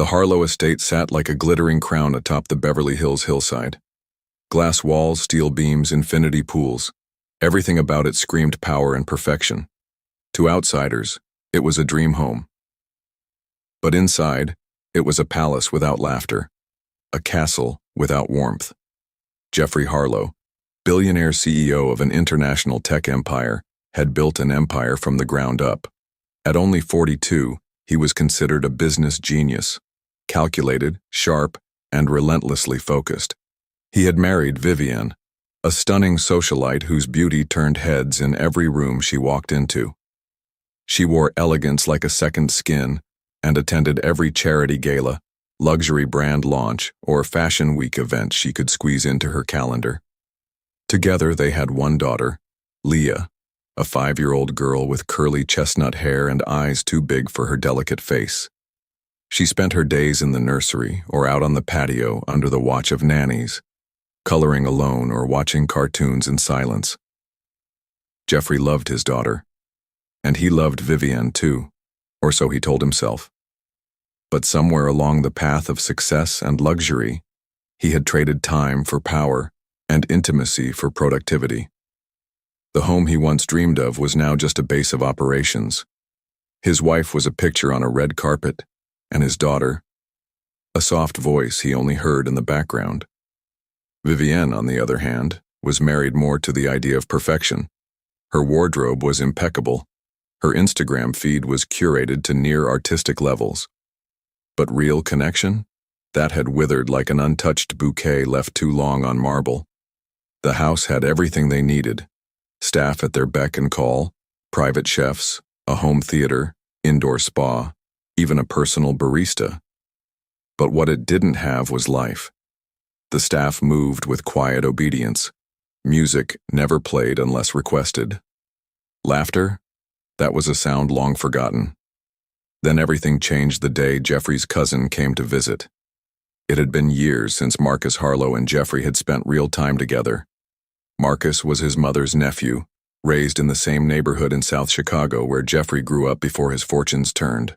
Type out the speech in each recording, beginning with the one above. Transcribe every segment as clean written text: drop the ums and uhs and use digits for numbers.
The Harlow estate sat like a glittering crown atop the Beverly Hills hillside. Glass walls, steel beams, infinity pools. Everything about it screamed power and perfection. To outsiders, it was a dream home. But inside, it was a palace without laughter, a castle without warmth. Jeffrey Harlow, billionaire CEO of an international tech empire, had built an empire from the ground up. At only 42, he was considered a business genius, calculated, sharp, and relentlessly focused. He had married Vivienne, a stunning socialite whose beauty turned heads in every room she walked into. She wore elegance like a second skin and attended every charity gala, luxury brand launch, or fashion week event she could squeeze into her calendar. Together they had one daughter, Leah, a 5-year-old girl with curly chestnut hair and eyes too big for her delicate face. She spent her days in the nursery or out on the patio under the watch of nannies, coloring alone or watching cartoons in silence. Jeffrey loved his daughter, and he loved Vivienne too, or so he told himself. But somewhere along the path of success and luxury, he had traded time for power and intimacy for productivity. The home he once dreamed of was now just a base of operations. His wife was a picture on a red carpet, and his daughter, a soft voice he only heard in the background. Vivienne, on the other hand, was married more to the idea of perfection. Her wardrobe was impeccable. Her Instagram feed was curated to near artistic levels. But real connection? That had withered like an untouched bouquet left too long on marble. The house had everything they needed. Staff at their beck and call, private chefs, a home theater, indoor spa, even a personal barista. But what it didn't have was life. The staff moved with quiet obedience. Music never played unless requested. Laughter? That was a sound long forgotten. Then everything changed the day Jeffrey's cousin came to visit. It had been years since Marcus Harlow and Jeffrey had spent real time together. Marcus was his mother's nephew, raised in the same neighborhood in South Chicago where Jeffrey grew up before his fortunes turned.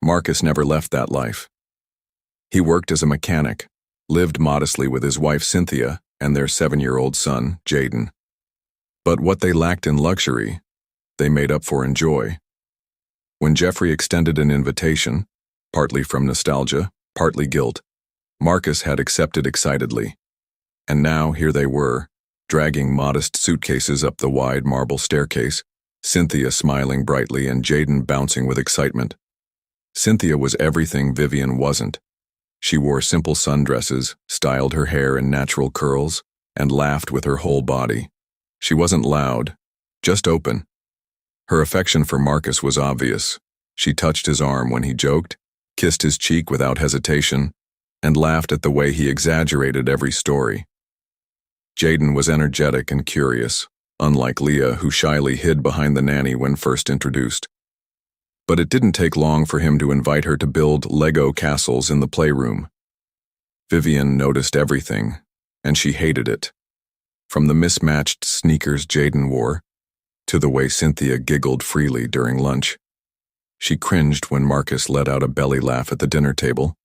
Marcus never left that life. He worked as a mechanic, lived modestly with his wife Cynthia and their 7-year-old son, Jaden. But what they lacked in luxury, they made up for in joy. When Jeffrey extended an invitation, partly from nostalgia, partly guilt, Marcus had accepted excitedly. And now here they were, dragging modest suitcases up the wide marble staircase, Cynthia smiling brightly and Jaden bouncing with excitement. Cynthia was everything Vivienne wasn't. She wore simple sundresses, styled her hair in natural curls, and laughed with her whole body. She wasn't loud, just open. Her affection for Marcus was obvious. She touched his arm when he joked, kissed his cheek without hesitation, and laughed at the way he exaggerated every story. Jaden was energetic and curious, unlike Leah, who shyly hid behind the nanny when first introduced. But it didn't take long for him to invite her to build Lego castles in the playroom. Vivienne noticed everything, and she hated it. From the mismatched sneakers Jaden wore, to the way Cynthia giggled freely during lunch. She cringed when Marcus let out a belly laugh at the dinner table,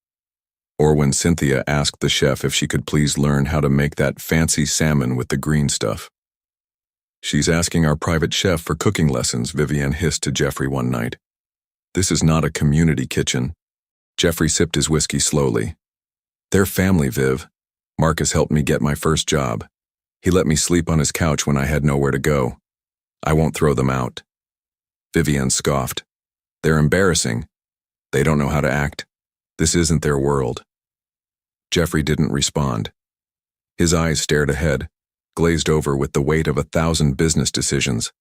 or when Cynthia asked the chef if she could please learn how to make that fancy salmon with the green stuff. "She's asking our private chef for cooking lessons," Vivienne hissed to Jeffrey one night. "This is not a community kitchen." Jeffrey sipped his whiskey slowly. "They're family, Viv. Marcus helped me get my first job. He let me sleep on his couch when I had nowhere to go. I won't throw them out." Vivienne scoffed. "They're embarrassing. They don't know how to act. This isn't their world." Jeffrey didn't respond. His eyes stared ahead, glazed over with the weight of 1,000 business decisions.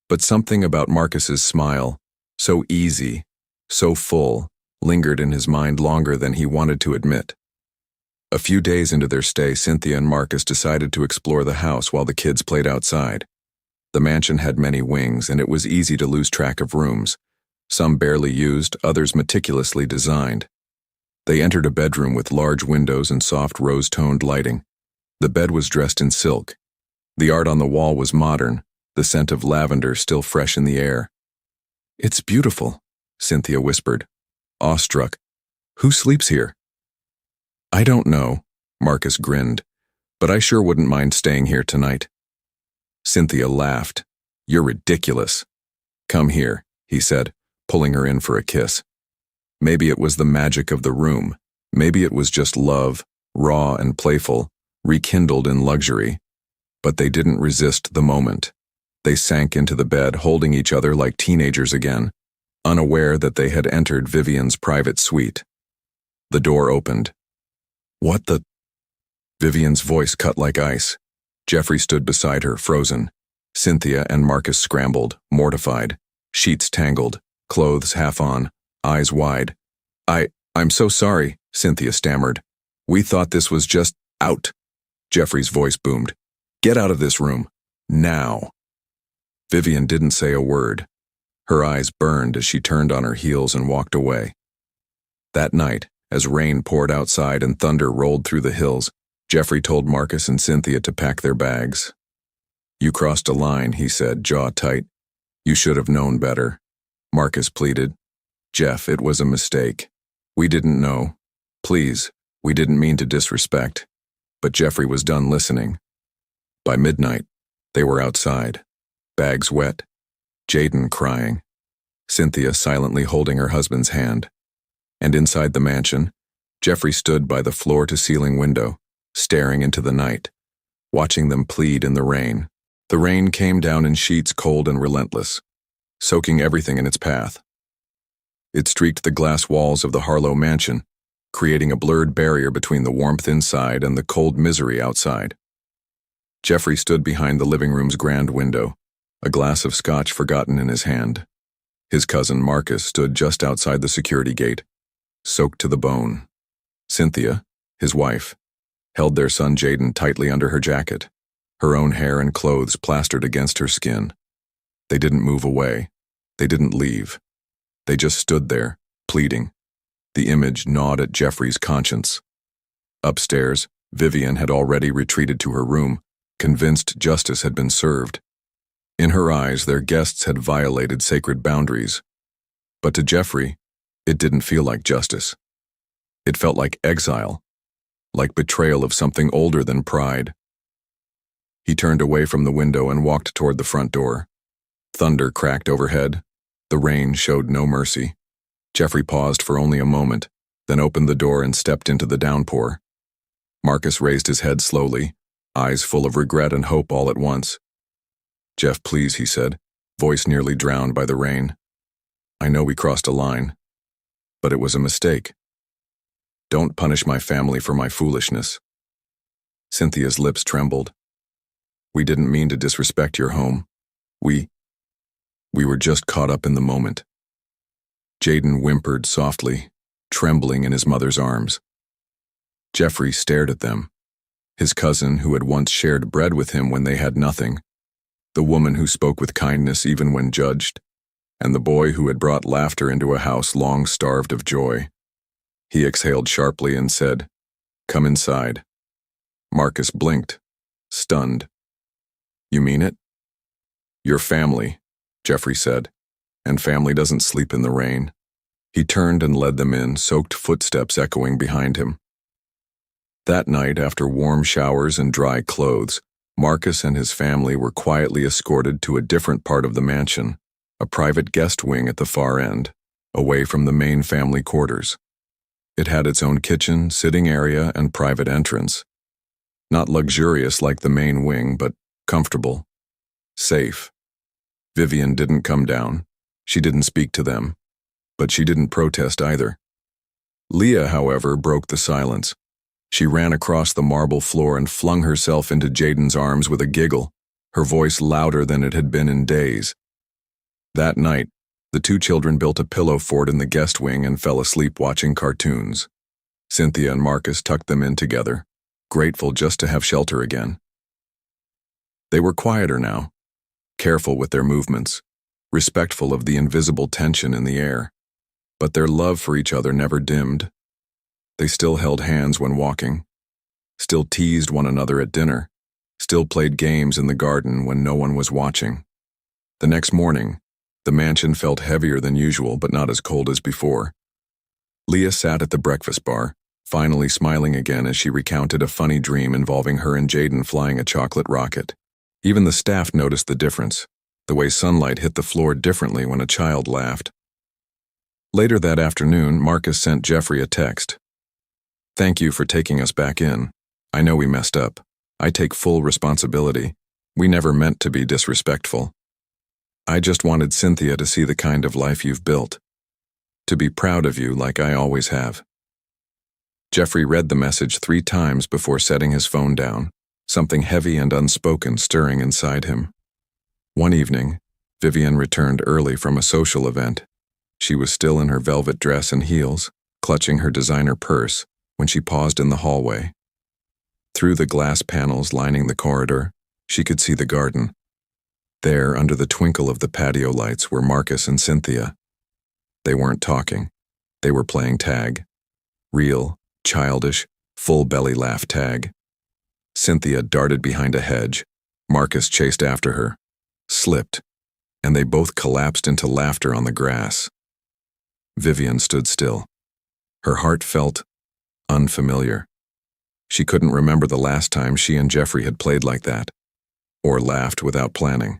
But something about Marcus's smile, so easy, so full, lingered in his mind longer than he wanted to admit. A few days into their stay, Cynthia and Marcus decided to explore the house while the kids played outside. The mansion had many wings, and it was easy to lose track of rooms, some barely used, others meticulously designed. They entered a bedroom with large windows and soft rose-toned lighting. The bed was dressed in silk. The art on the wall was modern, the scent of lavender still fresh in the air. "It's beautiful," Cynthia whispered, awestruck Who sleeps here? I don't know, Marcus grinned, but I sure wouldn't mind staying here tonight. Cynthia laughed. You're ridiculous. Come here, he said, pulling her in for a kiss. Maybe it was the magic of the room. Maybe it was just love, raw and playful, rekindled in luxury. But they didn't resist the moment. They sank into the bed, holding each other like teenagers again, unaware that they had entered Vivian's private suite. The door opened. What the? Vivian's voice cut like ice. Jeffrey stood beside her, frozen. Cynthia and Marcus scrambled, mortified, sheets tangled, clothes half on, eyes wide. I'm so sorry, Cynthia stammered. We thought this was just out. Jeffrey's voice boomed. Get out of this room. Now. Vivian didn't say a word. Her eyes burned as she turned on her heels and walked away. That night, as rain poured outside and thunder rolled through the hills, Jeffrey told Marcus and Cynthia to pack their bags. You crossed a line, he said, jaw tight. You should have known better. Marcus pleaded. Jeff, it was a mistake. We didn't know. Please, we didn't mean to disrespect. But Jeffrey was done listening. By midnight, they were outside. Bags wet. Jaden crying. Cynthia silently holding her husband's hand. And inside the mansion, Jeffrey stood by the floor-to-ceiling window, staring into the night, watching them plead in the rain. The rain came down in sheets cold and relentless, soaking everything in its path. It streaked the glass walls of the Harlow mansion, creating a blurred barrier between the warmth inside and the cold misery outside. Jeffrey stood behind the living room's grand window, a glass of scotch forgotten in his hand. His cousin Marcus stood just outside the security gate, soaked to the bone. Cynthia, his wife, held their son Jaden tightly under her jacket, her own hair and clothes plastered against her skin. They didn't move away. They didn't leave. They just stood there, pleading. The image gnawed at Jeffrey's conscience. Upstairs, Vivian had already retreated to her room, convinced justice had been served. In her eyes, their guests had violated sacred boundaries. But to Jeffrey, it didn't feel like justice. It felt like exile, like betrayal of something older than pride. He turned away from the window and walked toward the front door. Thunder cracked overhead. The rain showed no mercy. Jeffrey paused for only a moment, then opened the door and stepped into the downpour. Marcus raised his head slowly, eyes full of regret and hope all at once. Jeff, please, he said, voice nearly drowned by the rain. I know we crossed a line, but it was a mistake. Don't punish my family for my foolishness. Cynthia's lips trembled. We didn't mean to disrespect your home. We were just caught up in the moment. Jaden whimpered softly, trembling in his mother's arms. Jeffrey stared at them. His cousin who had once shared bread with him when they had nothing, the woman who spoke with kindness even when judged, and the boy who had brought laughter into a house long starved of joy. He exhaled sharply and said, "Come inside." Marcus blinked, stunned. You mean it? Your family, Jeffrey said, and family doesn't sleep in the rain. He turned and led them in, soaked footsteps echoing behind him. That night, after warm showers and dry clothes, Marcus and his family were quietly escorted to a different part of the mansion, a private guest wing at the far end, away from the main family quarters. It had its own kitchen, sitting area, and private entrance. Not luxurious like the main wing, but comfortable, safe. Vivian didn't come down. She didn't speak to them, but she didn't protest either. Leah, however, broke the silence. She ran across the marble floor and flung herself into Jaden's arms with a giggle, her voice louder than it had been in days. That night, the two children built a pillow fort in the guest wing and fell asleep watching cartoons. Cynthia and Marcus tucked them in together, grateful just to have shelter again. They were quieter now, careful with their movements, respectful of the invisible tension in the air. But their love for each other never dimmed. They still held hands when walking, still teased one another at dinner, still played games in the garden when no one was watching. The next morning, the mansion felt heavier than usual but not as cold as before. Leah sat at the breakfast bar, finally smiling again as she recounted a funny dream involving her and Jaden flying a chocolate rocket. Even the staff noticed the difference, the way sunlight hit the floor differently when a child laughed. Later that afternoon, Marcus sent Jeffrey a text. "Thank you for taking us back in. I know we messed up. I take full responsibility. We never meant to be disrespectful. I just wanted Cynthia to see the kind of life you've built. To be proud of you like I always have." Jeffrey read the message 3 times before setting his phone down, something heavy and unspoken stirring inside him. One evening, Vivian returned early from a social event. She was still in her velvet dress and heels, clutching her designer purse, when she paused in the hallway. Through the glass panels lining the corridor, she could see the garden. There, under the twinkle of the patio lights, were Marcus and Cynthia. They weren't talking. They were playing tag. Real, childish, full-belly laugh tag. Cynthia darted behind a hedge. Marcus chased after her, slipped, and they both collapsed into laughter on the grass. Vivian stood still. Her heart felt unfamiliar. She couldn't remember the last time she and Jeffrey had played like that, or laughed without planning,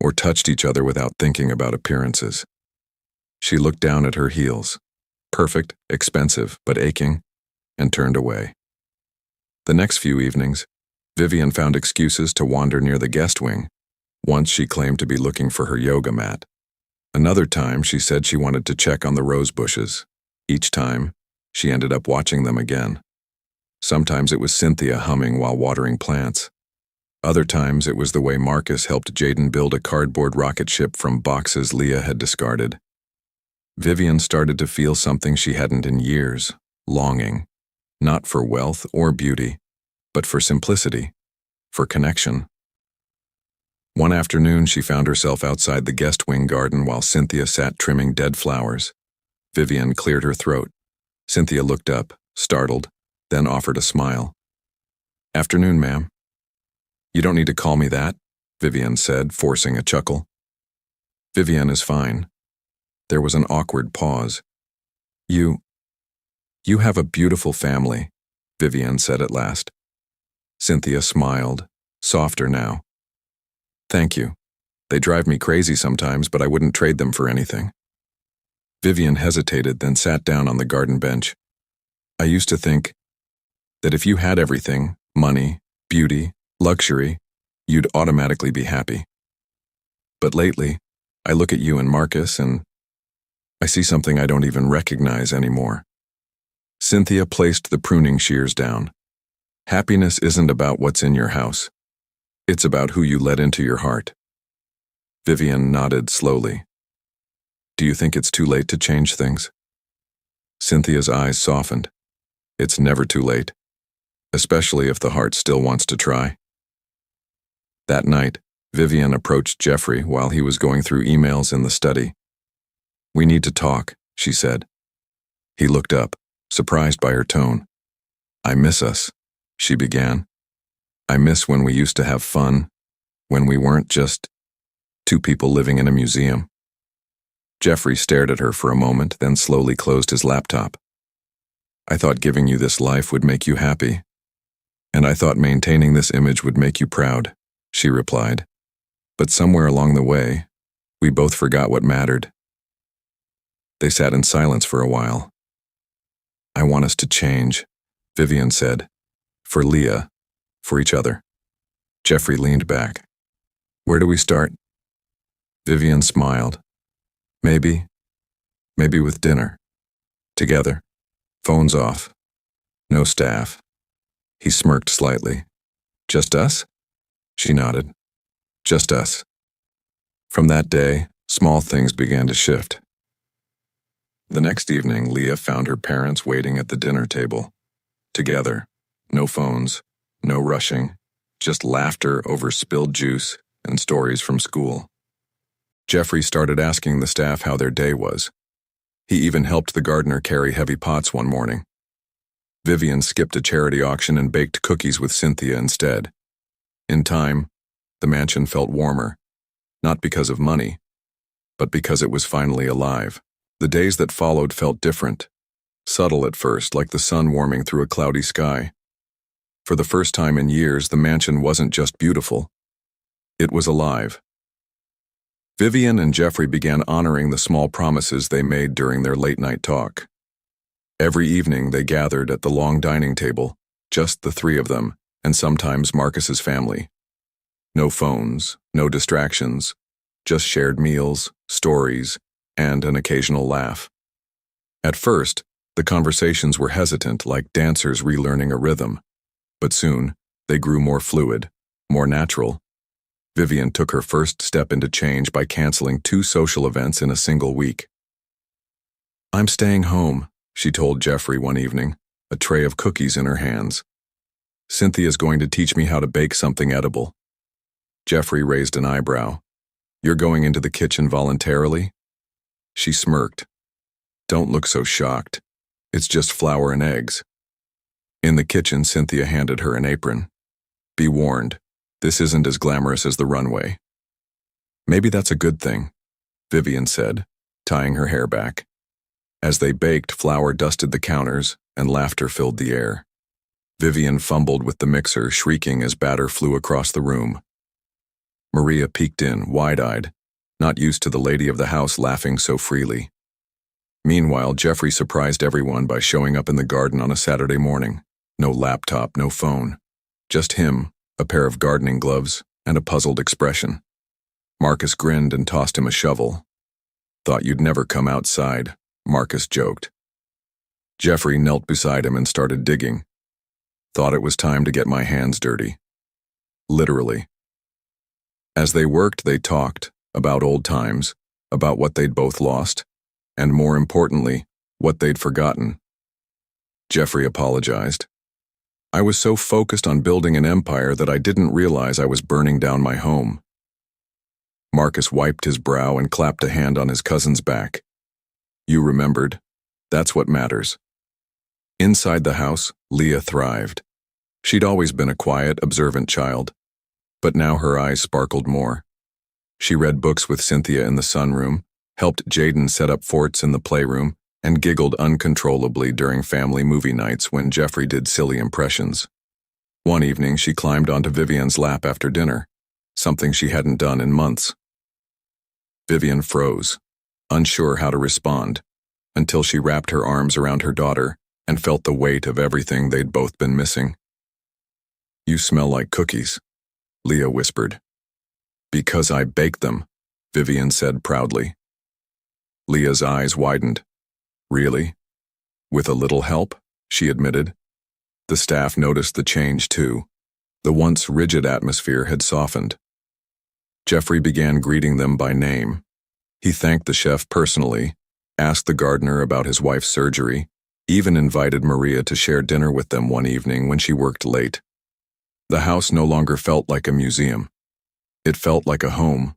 or touched each other without thinking about appearances. She looked down at her heels, perfect, expensive, but aching, and turned away. The next few evenings, Vivian found excuses to wander near the guest wing. Once she claimed to be looking for her yoga mat. Another time she said she wanted to check on the rose bushes. Each time, she ended up watching them again. Sometimes it was Cynthia humming while watering plants. Other times it was the way Marcus helped Jaden build a cardboard rocket ship from boxes Leah had discarded. Vivian started to feel something she hadn't in years, longing, not for wealth or beauty, but for simplicity, for connection. One afternoon she found herself outside the guest wing garden while Cynthia sat trimming dead flowers. Vivian cleared her throat. Cynthia looked up, startled, then offered a smile. "Afternoon, ma'am." "You don't need to call me that," Vivian said, forcing a chuckle. "Vivian is fine." There was an awkward pause. You have a beautiful family," Vivian said at last. Cynthia smiled, softer now. "Thank you. They drive me crazy sometimes, but I wouldn't trade them for anything." Vivian hesitated, then sat down on the garden bench. "I used to think that if you had everything, money, beauty, luxury, you'd automatically be happy. But lately, I look at you and Marcus and I see something I don't even recognize anymore." Cynthia placed the pruning shears down. "Happiness isn't about what's in your house. It's about who you let into your heart." Vivian nodded slowly. "Do you think it's too late to change things?" Cynthia's eyes softened. "It's never too late, especially if the heart still wants to try." That night, Vivian approached Jeffrey while he was going through emails in the study. "We need to talk," she said. He looked up, surprised by her tone. "I miss us," she began. "I miss when we used to have fun, when we weren't just 2 people living in a museum." Jeffrey stared at her for a moment, then slowly closed his laptop. "I thought giving you this life would make you happy. And I thought maintaining this image would make you proud," she replied. "But somewhere along the way, we both forgot what mattered." They sat in silence for a while. "I want us to change," Vivian said. "For Leah, for each other." Jeffrey leaned back. "Where do we start?" Vivian smiled. Maybe with dinner. Together. Phones off. No staff." He smirked slightly. "Just us?" She nodded. "Just us." From that day, small things began to shift. The next evening, Leah found her parents waiting at the dinner table. Together. No phones, no rushing, just laughter over spilled juice and stories from school. Jeffrey started asking the staff how their day was. He even helped the gardener carry heavy pots one morning. Vivian skipped a charity auction and baked cookies with Cynthia instead. In time, the mansion felt warmer, not because of money, but because it was finally alive. The days that followed felt different. subtle at first, like the sun warming through a cloudy sky. For the first time in years, the mansion wasn't just beautiful. It was alive. Vivian and Jeffrey began honoring the small promises they made during their late-night talk. Every evening they gathered at the long dining table, just the three of them, and sometimes Marcus's family. No phones, no distractions, just shared meals, stories, and an occasional laugh. At first, the conversations were hesitant, like dancers relearning a rhythm, but soon they grew more fluid, more natural. Vivian took her first step into change by canceling 2 social events in a single week. "I'm staying home," she told Jeffrey one evening, a tray of cookies in her hands. "Cynthia's going to teach me how to bake something edible." Jeffrey raised an eyebrow. "You're going into the kitchen voluntarily?" She smirked. "Don't look so shocked. It's just flour and eggs." In the kitchen, Cynthia handed her an apron. "Be warned, this isn't as glamorous as the runway." "Maybe that's a good thing," Vivian said, tying her hair back. As they baked, flour dusted the counters and laughter filled the air. Vivian fumbled with the mixer, shrieking as batter flew across the room. Maria peeked in, wide-eyed, not used to the lady of the house laughing so freely. Meanwhile, Jeffrey surprised everyone by showing up in the garden on a Saturday morning. No laptop, no phone. Just him, a pair of gardening gloves, and a puzzled expression. Marcus grinned and tossed him a shovel. "Thought you'd never come outside," Marcus joked. Jeffrey knelt beside him and started digging. "Thought it was time to get my hands dirty." Literally. As they worked, they talked about old times, about what they'd both lost, and more importantly, what they'd forgotten. Jeffrey apologized. "I was so focused on building an empire that I didn't realize I was burning down my home." Marcus wiped his brow and clapped a hand on his cousin's back. "You remembered. That's what matters." Inside the house, Leah thrived. She'd always been a quiet, observant child, but now her eyes sparkled more. She read books with Cynthia in the sunroom, helped Jaden set up forts in the playroom, and giggled uncontrollably during family movie nights when Jeffrey did silly impressions. One evening, she climbed onto Vivian's lap after dinner, something she hadn't done in months. Vivian froze, unsure how to respond, until she wrapped her arms around her daughter and felt the weight of everything they'd both been missing. "You smell like cookies," Leah whispered. "Because I baked them," Vivian said proudly. Leah's eyes widened. "Really? With a little help?" she admitted. The staff noticed the change too. The once rigid atmosphere had softened. Jeffrey began greeting them by name. He thanked the chef personally, asked the gardener about his wife's surgery, even invited Maria to share dinner with them one evening when she worked late. The house no longer felt like a museum. It felt like a home.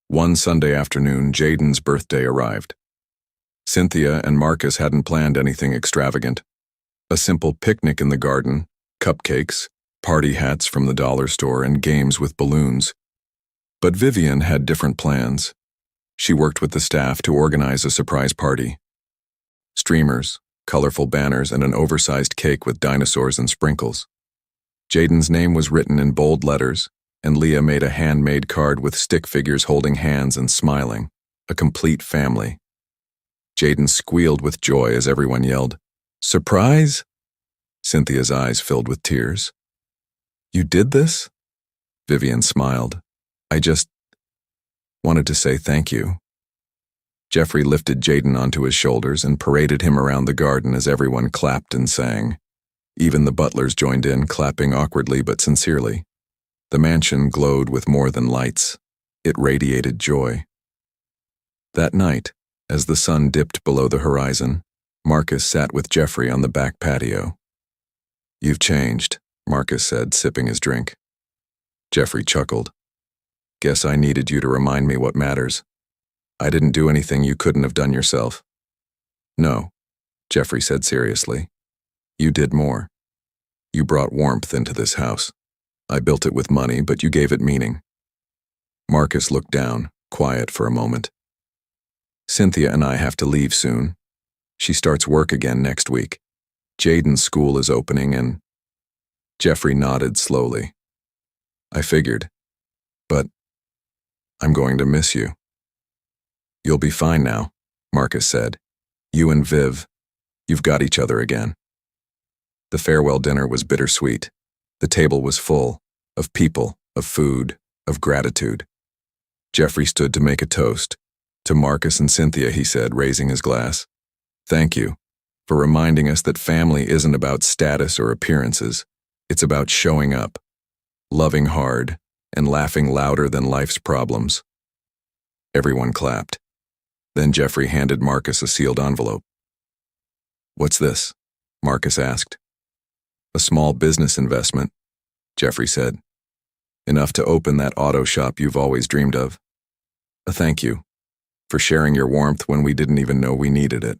One Sunday afternoon, Jaden's birthday arrived. Cynthia and Marcus hadn't planned anything extravagant. A simple picnic in the garden, cupcakes, party hats from the dollar store, and games with balloons. But Vivian had different plans. She worked with the staff to organize a surprise party. Streamers, colorful banners, and an oversized cake with dinosaurs and sprinkles. Jaden's name was written in bold letters, and Leah made a handmade card with stick figures holding hands and smiling. A complete family. Jaden squealed with joy as everyone yelled, "Surprise!" Cynthia's eyes filled with tears. "You did this?" Vivian smiled. "I just wanted to say thank you." Jeffrey lifted Jaden onto his shoulders and paraded him around the garden as everyone clapped and sang. Even the butlers joined in, clapping awkwardly but sincerely. The mansion glowed with more than lights. It radiated joy. That night, as the sun dipped below the horizon, Marcus sat with Jeffrey on the back patio. "You've changed," Marcus said, sipping his drink. Jeffrey chuckled. "Guess I needed you to remind me what matters. I didn't do anything you couldn't have done yourself." "No," Jeffrey said seriously. "You did more. You brought warmth into this house. I built it with money, but you gave it meaning." Marcus looked down, quiet for a moment. "Cynthia and I have to leave soon. She starts work again next week. Jaden's school is opening and Jeffrey nodded slowly. I figured, but I'm going to miss you. You'll be fine now, Marcus said. You and Viv, you've got each other again. The farewell dinner was bittersweet. The table was full of people, of food, of gratitude. Jeffrey stood to make a toast. To Marcus and Cynthia, he said, raising his glass. Thank you for reminding us that family isn't about status or appearances. It's about showing up, loving hard, and laughing louder than life's problems. Everyone clapped. Then Jeffrey handed Marcus a sealed envelope. What's this? Marcus asked. A small business investment, Jeffrey said. Enough to open that auto shop you've always dreamed of. A thank you for sharing your warmth when we didn't even know we needed it.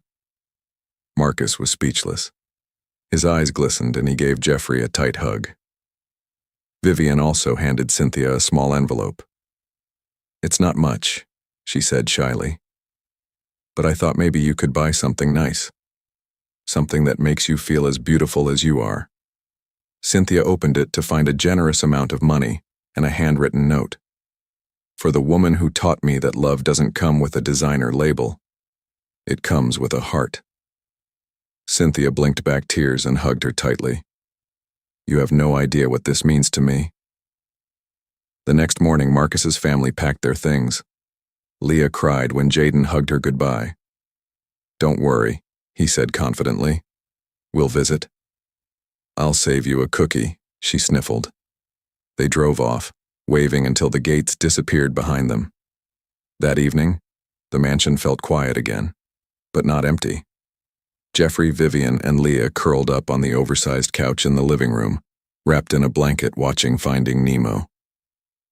Marcus was speechless. His eyes glistened and he gave Jeffrey a tight hug. Vivian also handed Cynthia a small envelope. It's not much, she said shyly. But I thought maybe you could buy something nice. Something that makes you feel as beautiful as you are. Cynthia opened it to find a generous amount of money and a handwritten note. For the woman who taught me that love doesn't come with a designer label. It comes with a heart. Cynthia blinked back tears and hugged her tightly. You have no idea what this means to me. The next morning, Marcus's family packed their things. Leah cried when Jaden hugged her goodbye. Don't worry, he said confidently. We'll visit. I'll save you a cookie, she sniffled. They drove off, waving until the gates disappeared behind them. That evening, the mansion felt quiet again, but not empty. Jeffrey, Vivian, and Leah curled up on the oversized couch in the living room, wrapped in a blanket watching Finding Nemo.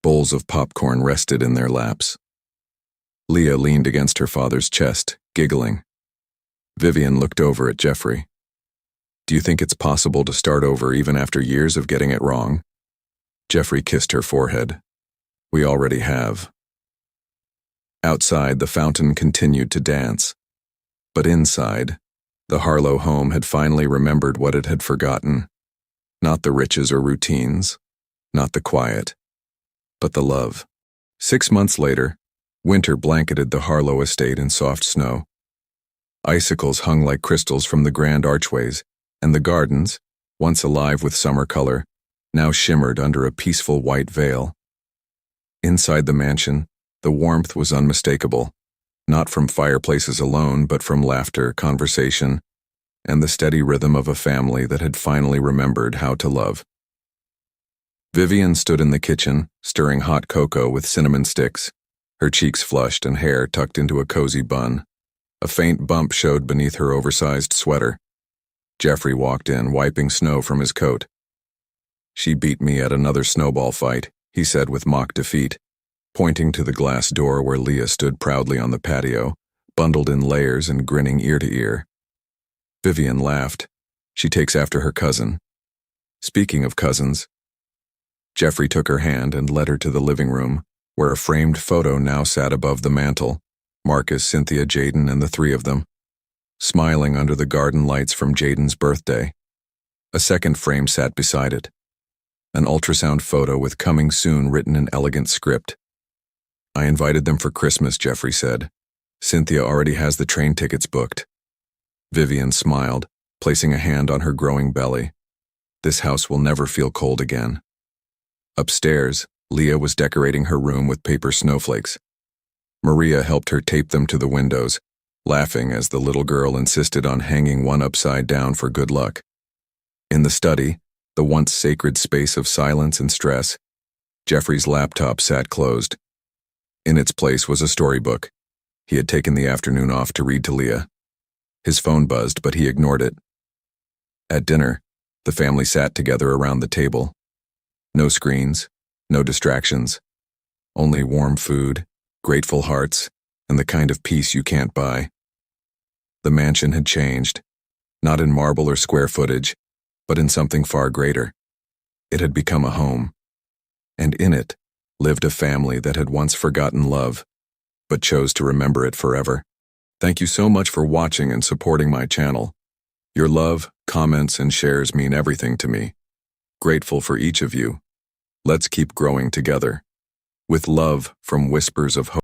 Bowls of popcorn rested in their laps. Leah leaned against her father's chest, giggling. Vivian looked over at Jeffrey. Do you think it's possible to start over even after years of getting it wrong? Jeffrey kissed her forehead. We already have. Outside, the fountain continued to dance. But inside, the Harlow home had finally remembered what it had forgotten. Not the riches or routines, not the quiet, but the love. 6 months later, winter blanketed the Harlow estate in soft snow. Icicles hung like crystals from the grand archways, and the gardens, once alive with summer color, now shimmered under a peaceful white veil. Inside the mansion, the warmth was unmistakable, not from fireplaces alone, but from laughter, conversation, and the steady rhythm of a family that had finally remembered how to love. Vivian stood in the kitchen, stirring hot cocoa with cinnamon sticks, her cheeks flushed and hair tucked into a cozy bun. A faint bump showed beneath her oversized sweater. Jeffrey walked in, wiping snow from his coat. She beat me at another snowball fight, he said with mock defeat, pointing to the glass door where Leah stood proudly on the patio, bundled in layers and grinning ear to ear. Vivian laughed. She takes after her cousin. Speaking of cousins, Jeffrey took her hand and led her to the living room, where a framed photo now sat above the mantel, Marcus, Cynthia, Jaden, and the three of them, smiling under the garden lights from Jaden's birthday. A second frame sat beside it, an ultrasound photo with "Coming Soon" written in elegant script. I invited them for Christmas, Jeffrey said. Cynthia already has the train tickets booked. Vivian smiled, placing a hand on her growing belly. This house will never feel cold again. Upstairs, Leah was decorating her room with paper snowflakes. Maria helped her tape them to the windows, laughing as the little girl insisted on hanging one upside down for good luck. In the study, the once sacred space of silence and stress, Jeffrey's laptop sat closed. In its place was a storybook. He had taken the afternoon off to read to Leah. His phone buzzed, but he ignored it. At dinner, the family sat together around the table. No screens, no distractions, only warm food, grateful hearts, and the kind of peace you can't buy. The mansion had changed, not in marble or square footage, but in something far greater. It had become a home, and in it lived a family that had once forgotten love, but chose to remember it forever. Thank you so much for watching and supporting my channel. Your love, comments, and shares mean everything to me. Grateful for each of you. Let's keep growing together. With love from Whispers of Hope.